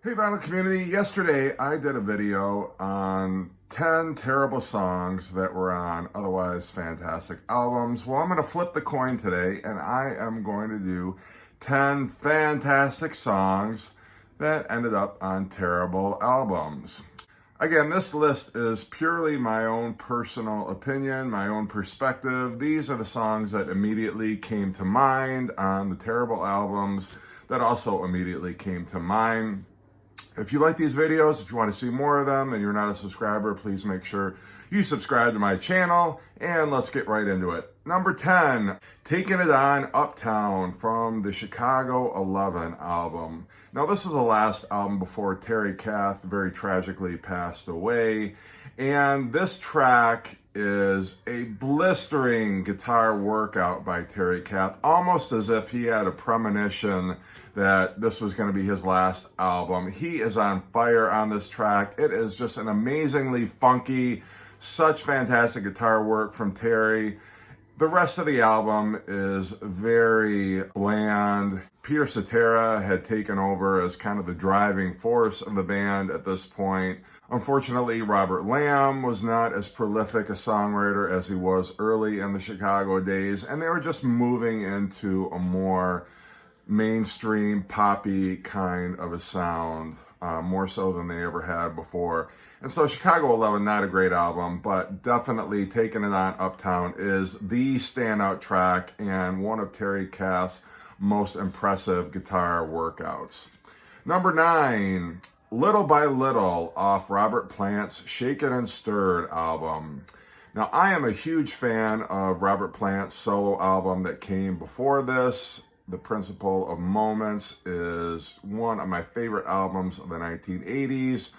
Hey Vinyl community, yesterday I did a video on 10 terrible songs that were on otherwise fantastic albums. Well, I'm going to flip the coin today and I am going to do 10 fantastic songs that ended up on terrible albums. Again, this list is purely my own personal opinion, my own perspective. These are the songs that immediately came to mind on the terrible albums that also immediately came to mind. If you like these videos, if you want to see more of them and you're not a subscriber, please make sure you subscribe to my channel and let's get right into it. Number 10, Taking It On Uptown from the Chicago 11 album. Now this is the last album before Terry Kath very tragically passed away, and this track is a blistering guitar workout by Terry Kath, almost as if he had a premonition that this was going to be his last album. He is on fire on this track. It is just an amazingly funky, such fantastic guitar work from Terry. The rest of the album is very bland. Peter Cetera had taken over as kind of the driving force of the band at this point. Unfortunately, Robert Lamb was not as prolific a songwriter as he was early in the Chicago days, and they were just moving into a more mainstream poppy kind of a sound, more so than they ever had before. And so Chicago 11, not a great album, but definitely Taking It On Uptown is the standout track and one of Terry Kath's most impressive guitar workouts. Number 9, Little by Little off Robert Plant's Shaken and Stirred album. Now, I am a huge fan of Robert Plant's solo album that came before this. The Principle of Moments is one of my favorite albums of the 1980s.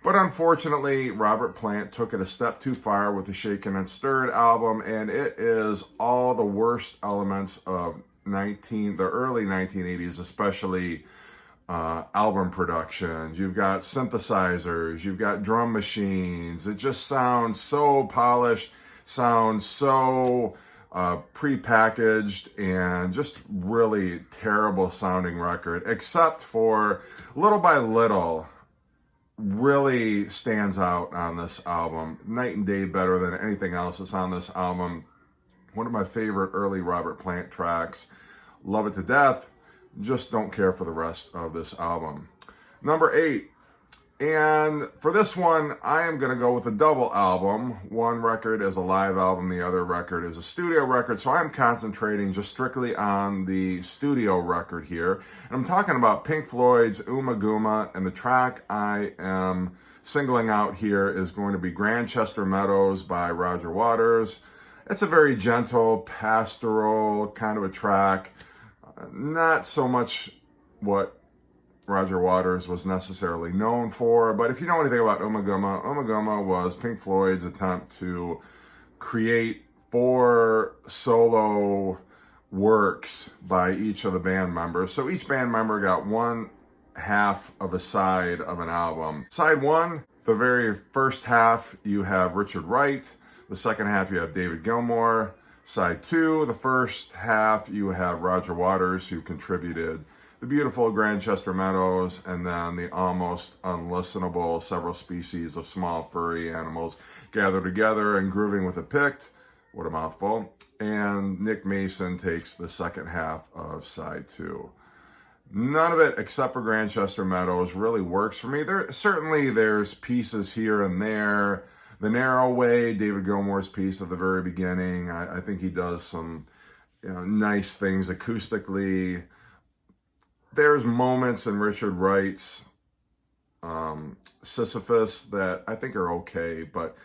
But unfortunately, Robert Plant took it a step too far with the Shaken and Stirred album, and it is all the worst elements of the early 1980s, especially album productions. You've got synthesizers, you've got drum machines. It just sounds so polished, sounds so pre-packaged, and just really terrible sounding record, except for Little by Little really stands out on this album. Night and day better than anything else that's on this album. One of my favorite early Robert Plant tracks. Love it to death. Just don't care for the rest of this album. Number 8. And for this one, I am going to go with a double album. One record is a live album, the other record is a studio record. So I'm concentrating just strictly on the studio record here. And I'm talking about Pink Floyd's Omaguma, and the track I am singling out here is going to be Grantchester Meadows by Roger Waters. It's a very gentle, pastoral kind of a track. Not so much what Roger Waters was necessarily known for, but if you know anything about Omaguma, Omaguma was Pink Floyd's attempt to create 4 solo works by each of the band members. So each band member got one half of a side of an album. Side 1, the very first half, you have Richard Wright. The second half, you have David Gilmour. Side 2, the first half, you have Roger Waters, who contributed the beautiful Grantchester Meadows, and then the almost unlistenable Several Species of Small Furry Animals Gathered Together and Grooving with a Pict. What a mouthful. And Nick Mason takes the second half of side 2. None of it, except for Grantchester Meadows, really works for me. There's pieces here and there. The Narrow Way, David Gilmour's piece at the very beginning, I think he does some nice things acoustically. There's moments in Richard Wright's Sisyphus that I think are okay, but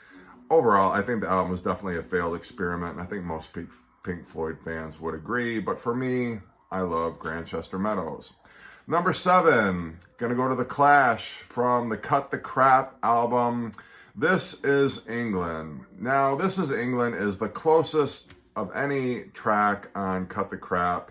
overall, I think the album was definitely a failed experiment, and I think most Pink Floyd fans would agree. But for me, I love Grantchester Meadows. Number 7, gonna go to The Clash from the Cut the Crap album. This is England. Now, This is England is the closest of any track on Cut the Crap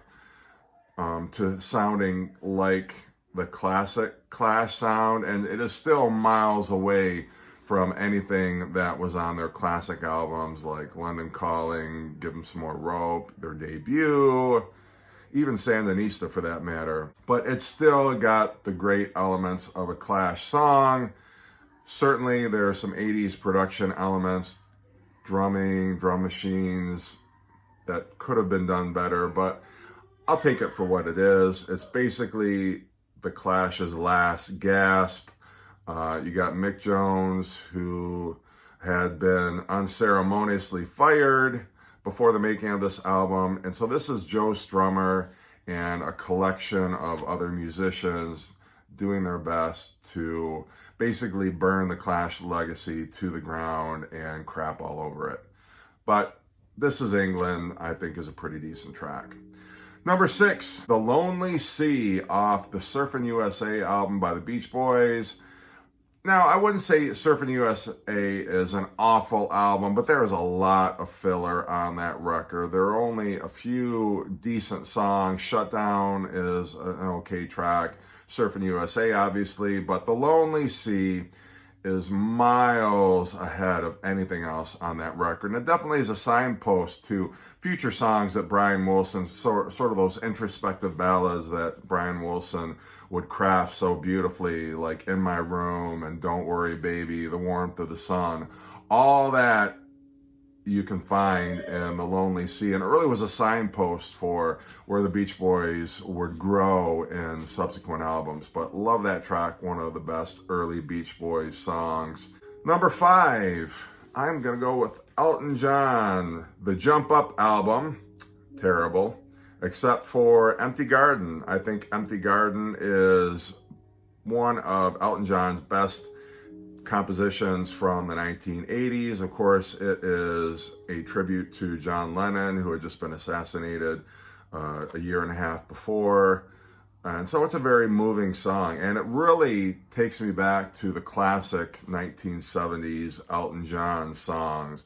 to sounding like the classic Clash sound, and it is still miles away from anything that was on their classic albums like London Calling, Give 'Em Some More Rope, their debut. even Sandinista for that matter. But it's still got the great elements of a Clash song. Certainly there are some 80s production elements, drumming, drum machines that could have been done better, but I'll take it for what it is. It's basically the Clash's last gasp. You got Mick Jones, who had been unceremoniously fired before the making of this album. And so this is Joe Strummer and a collection of other musicians doing their best to basically burn the Clash legacy to the ground and crap all over it. But This Is England, I think, is a pretty decent track. Number 6, The Lonely Sea off the Surfin' USA album by the Beach Boys. Now, I wouldn't say Surfin' USA is an awful album, but there is a lot of filler on that record. There are only a few decent songs. Shutdown is an okay track. Surfin' USA, obviously, but The Lonely Sea is miles ahead of anything else on that record. And it definitely is a signpost to future songs that Brian Wilson, sort of those introspective ballads that Brian Wilson would craft so beautifully, like In My Room and Don't Worry Baby, The Warmth of the Sun. All that you can find in The Lonely Sea, and it really was a signpost for where the Beach Boys would grow in subsequent albums. But love that track, one of the best early Beach Boys songs. Number 5, I'm gonna go with Elton John, the Jump Up album. Terrible, except for Empty Garden. I think Empty Garden is one of Elton John's best compositions from the 1980s. Of course, it is a tribute to John Lennon, who had just been assassinated a year and a half before. And so it's a very moving song, and it really takes me back to the classic 1970s Elton John songs,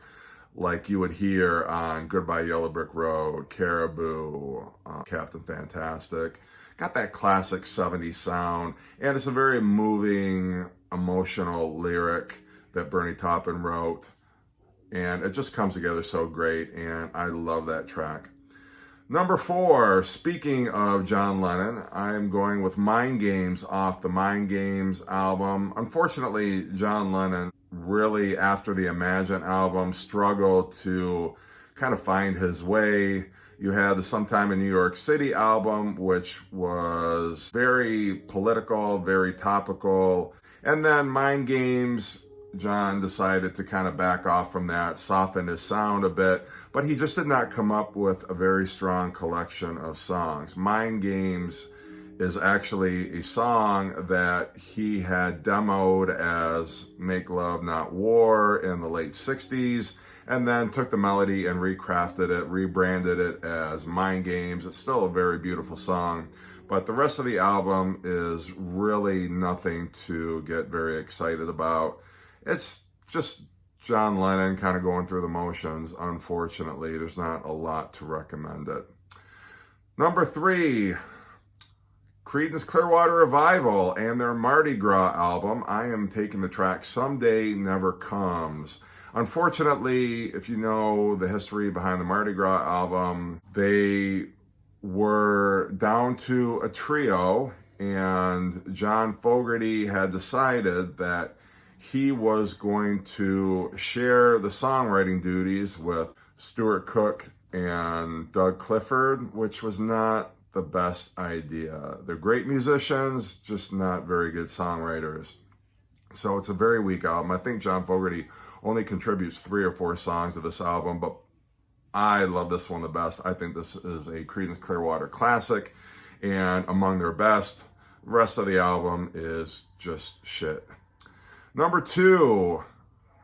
like you would hear on Goodbye Yellow Brick Road, Caribou, Captain Fantastic. Got that classic 70s sound, and it's a very moving, emotional lyric that Bernie Taupin wrote, and it just comes together so great, and I love that track. Number 4, speaking of John Lennon, I'm going with Mind Games off the Mind Games album. Unfortunately, John Lennon really, after the Imagine album, struggled to kind of find his way. You had the Sometime in New York City album, which was very political, very topical. And then Mind Games, John decided to kind of back off from that, soften his sound a bit, but he just did not come up with a very strong collection of songs. Mind Games is actually a song that he had demoed as Make Love Not War in the late 60s, and then took the melody and recrafted it, rebranded it as Mind Games. It's still a very beautiful song, but the rest of the album is really nothing to get very excited about. It's just John Lennon kind of going through the motions, unfortunately. There's not a lot to recommend it. Number 3, Creedence Clearwater Revival and their Mardi Gras album. I am taking the track Someday Never Comes. Unfortunately, if you know the history behind the Mardi Gras album, they were down to a trio, and John Fogerty had decided that he was going to share the songwriting duties with Stuart Cook and Doug Clifford, which was not the best idea. They're great musicians, just not very good songwriters. So it's a very weak album. I think John Fogerty only contributes 3 or 4 songs to this album, but I love this one the best. I think this is a Creedence Clearwater classic and among their best. The rest of the album is just shit. Number 2,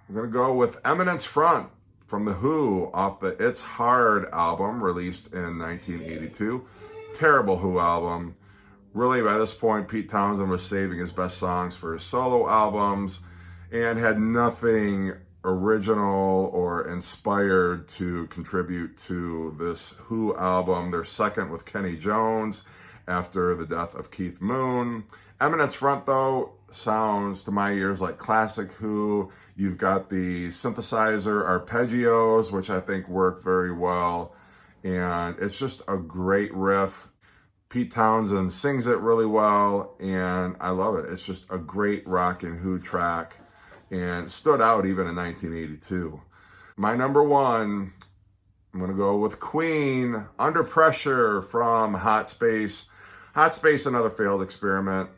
I'm going to go with Eminence Front from The Who off the It's Hard album released in 1982. Terrible Who album. Really, by this point, Pete Townsend was saving his best songs for his solo albums and had nothing original or inspired to contribute to this Who album. Their second with Kenny Jones after the death of Keith Moon. Eminence Front, though, sounds to my ears like classic Who. You've got the synthesizer arpeggios, which I think work very well. and it's just a great riff. Pete Townsend sings it really well, and I love it. It's just a great rockin' Who track, and stood out even in 1982. My number one, I'm going to go with Queen, Under Pressure from Hot Space. Hot Space, another failed experiment.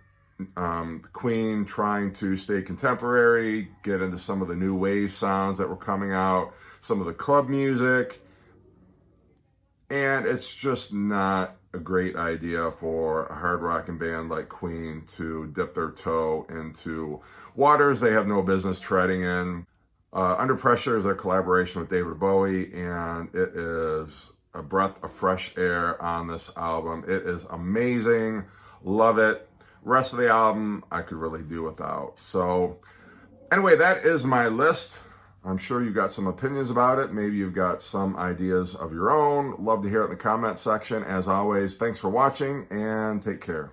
Queen trying to stay contemporary, get into some of the new wave sounds that were coming out, some of the club music. And it's just not a great idea for a hard rocking band like Queen to dip their toe into waters they have no business treading in. Under Pressure is their collaboration with David Bowie, and it is a breath of fresh air on this album. It is amazing. Love it. Rest of the album, I could really do without. So anyway, that is my list. I'm sure you've got some opinions about it. Maybe you've got some ideas of your own. Love to hear it in the comment section. As always, thanks for watching, and take care.